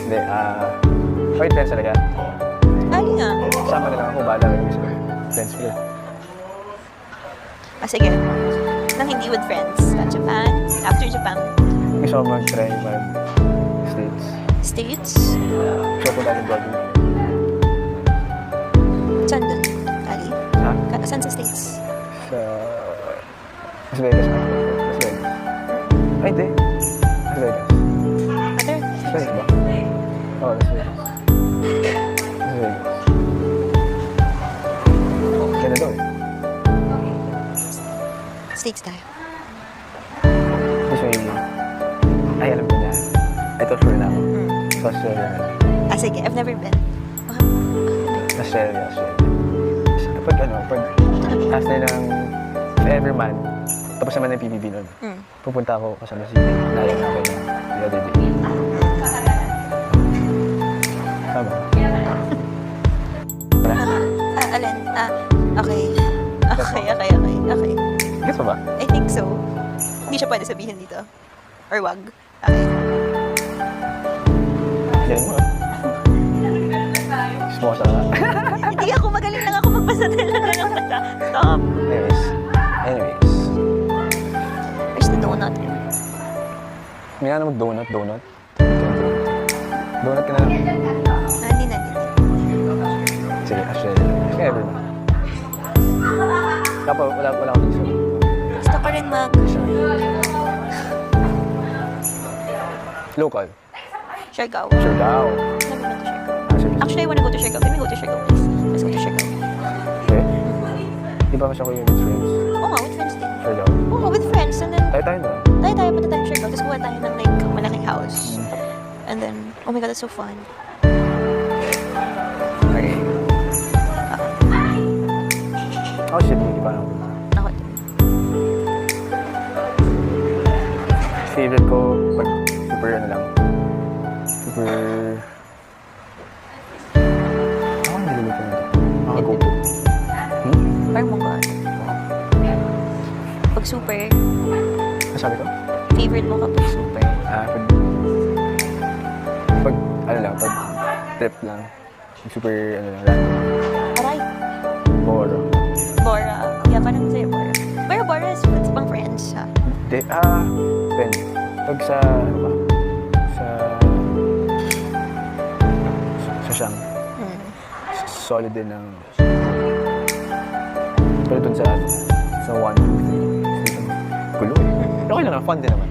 Hindi, wait, friends talaga. Ali nga. Sama na lang ako, bahala kayo sa friends ko. Sige. Nang hindi with friends. Japan. After Japan. Gusto ko mag-try mag-States. States. Gusto ko dahil bago. Saan dun? Ali? Ha? Saan sa States? Sa Las Vegas. Las Vegas. Ay, hindi. Las Vegas. Other? Las Vegas ba? Oo, Las Vegas. Las Vegas. Ganda daw eh. States tayo. Gusto mo ay, alam ko na. Ito sure na ako. Sa Australia na. Sige. I've never been. Australia. Pag ask nila ng Everman, tapos naman ng PBB nun. Pupunta ako kasama si Naya na ako the other day. Tama. Wala? Alin? Okay. Okay. Guess mo ba? I think so. Hindi siya pwede sabihin dito. Or wag. Okay. Yan mo. Smosa na. Hindi ako magaling lang ako magbasa talaga ng mata. Stop. Anyways. Where's the donut? May nga naman donut. Donut ka na. Hindi na. Sige, Australia. Sige, Everman. Kapag wala akong isip. Gusto ko rin Local. Siargao. Siargao. Never been to Siargao. Sige. Actually, I wanna go to Siargao. Can we go to Siargao, please? Let's go to Siargao. Okay. Di ba mas ako yung with friends? Oo nga, with friends din. Siargao. Oo, with friends. And then, Tayo na. tayo, punta tayo Siargao. Tapos kuha tayo ng malaking house. And then, oh my God, that's so fun. Okay. Oh shit, hindi pa ako. Ako. Favorite ko pag super lang. Super... Ako hindi luto na. Makagupo. Parang mongol. Pag super, Masabi ko? favorite mo kapag super. Pag trip lang. Super, random. Aray, Boro. Bora. Yeah, parang sa'yo, Bora. Pero Bora is with pang friends, ha? Depende. Pag sa, sa siyang, solid din ng, pero dun sa 1, 2, 3, gulo eh. Pero okay lang, fun din naman.